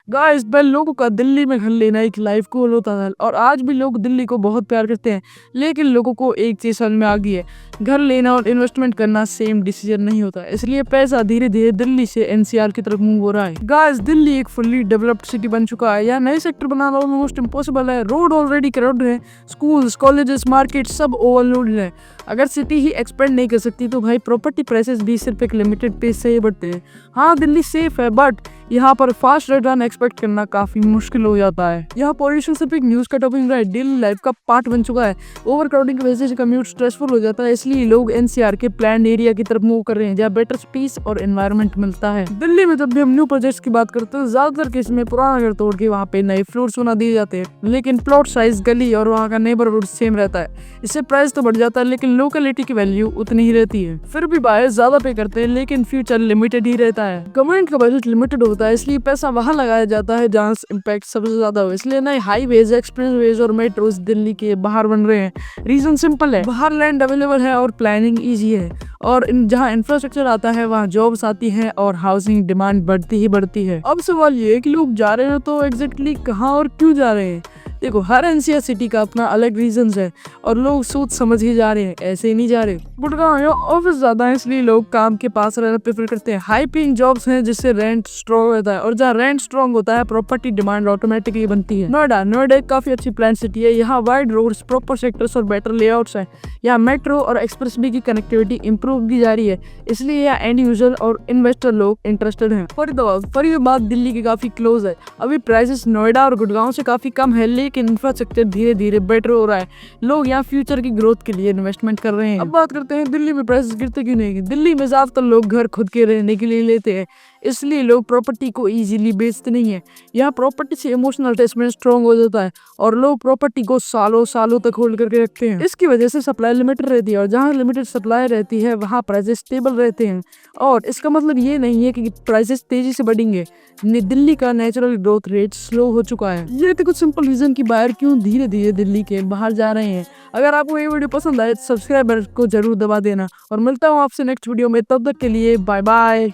Guys पहले लोगों का दिल्ली में घर लेना एक लाइफ गोल होता था और आज भी लोग दिल्ली को बहुत प्यार करते हैं। लेकिन लोगों को एक चीज समझ में आ गई है, घर लेना और इन्वेस्टमेंट करना सेम डिसीजन नहीं होता। इसलिए पैसा धीरे धीरे दिल्ली से एनसीआर की तरफ मूव हो रहा है। गाइस दिल्ली एक फुल्ली डेवलप्ड सिटी बन चुका है। यहाँ नए सेक्टर बनाना ऑलमोस्ट इम्पॉसिबल है। रोड ऑलरेडी क्राउडेड है, स्कूल्स कॉलेजेस मार्केट सब ओवरलोडेड है। अगर सिटी ही एक्सपेंड नहीं कर सकती तो भाई प्रॉपर्टी प्राइसेस भी सिर्फ एक लिमिटेड पेस से ही बढ़ते हैं। हाँ दिल्ली सेफ है बट यहाँ पर फास्ट रिटर्न एक्सपेक्ट करना काफी मुश्किल हो जाता है। यहाँ पॉल्यूशन सिर्फ एक न्यूज का टॉपिक नहीं, डेली लाइफ का पार्ट बन चुका है। ओवर क्राउडिंग की वजह से कम्यूट स्ट्रेसफुल हो जाता है, इसलिए लोग एनसीआर के प्लान एरिया की तरफ मूव कर रहे हैं जहाँ बेटर स्पेस और एनवायरनमेंट मिलता है। दिल्ली में जब भी हम न्यू प्रोजेक्ट्स की बात करते हैं ज्यादातर केस में पुराना घर तोड़ के वहाँ पे नए फ्लोर्स बना दिए जाते हैं, लेकिन प्लॉट साइज गली और वहाँ का नेबरहुड सेम रहता है। इससे प्राइस तो बढ़ जाता है लेकिन लोकेलिटी की वैल्यू उतनी ही रहती है। फिर भी बायर्स ज्यादा पे करते हैं लेकिन फ्यूचर लिमिटेड ही रहता है। गवर्नमेंट का बजट लिमिटेड होता है इसलिए पैसा वहां लगाया जाता है जहाँ इम्पैक्ट सबसे ज्यादा हो। इसलिए नए हाईवेज एक्सप्रेसवेज और मेट्रोज दिल्ली के बाहर बन रहे हैं। रीजन सिंपल है, बाहर लैंड अवेलेबल है और प्लानिंग इजी है, और जहाँ इंफ्रास्ट्रक्चर आता है वहाँ जॉब्स आती है और हाउसिंग डिमांड बढ़ती ही बढ़ती है। अब सवाल ये है कि लोग जा रहे हैं तो एग्जैक्टली कहाँ और क्यों जा रहे हैं। देखो हर एनसीआर सिटी का अपना अलग रीजन है और लोग सोच समझ ही जा रहे हैं, ऐसे ही नहीं जा रहे। गुड़गांव या ऑफिस ज्यादा है इसलिए लोग काम के पास रहना प्रेफर करते हैं। हाई पेइंग जॉब्स हैं जिससे रेंट स्ट्रॉन्ग रहता है और जहाँ रेंट स्ट्रॉन्ग होता है प्रॉपर्टी डिमांड ऑटोमेटिकली बनती है। नोएडा एक काफी अच्छी प्लान सिटी है। यहाँ वाइड रोड्स, प्रॉपर सेक्टर्स और बेटर लेआउट्स हैं। यहाँ मेट्रो और एक्सप्रेसवे की कनेक्टिविटी इंप्रूव की जा रही है, इसलिए यहाँ एंड यूजर और इन्वेस्टर लोग इंटरेस्टेड हैं। फरीदाबाद दिल्ली के काफी क्लोज है। अभी प्राइसेस नोएडा और गुड़गांव से काफी कम है लेकिन इंफ्रास्ट्रक्चर धीरे धीरे बेटर हो रहा है। लोग यहाँ फ्यूचर की ग्रोथ के लिए इन्वेस्टमेंट कर रहे हैं। अब बात करते हैं दिल्ली में प्राइसेस गिरते क्यों नहीं। दिल्ली में ज्यादातर लोग घर खुद के रहने के लिए लेते हैं, इसलिए लोग प्रॉपर्टी को इजीली बेचते नहीं है। यहाँ प्रॉपर्टी से इमोशनल अटैचमेंट स्ट्रॉन्ग हो जाता है और लोग प्रॉपर्टी को सालों सालों तक होल्ड करके रखते हैं। इसकी वजह से सप्लाई लिमिटेड रहती है और जहाँ लिमिटेड सप्लाई रहती है वहाँ प्राइसेस स्टेबल रहते हैं। और इसका मतलब ये नहीं है कि प्राइसेस तेजी से बढ़ेंगे। दिल्ली का नेचुरल ग्रोथ रेट स्लो हो चुका है। ये तो कुछ सिंपल रीजन की बाहर क्यों धीरे धीरे दिल्ली के बाहर जा रहे हैं। अगर आपको ये वीडियो पसंद आए तो सब्सक्राइब को जरूर दबा देना और मिलता हूँ आपसे नेक्स्ट वीडियो में। तब तक के लिए बाय बाय।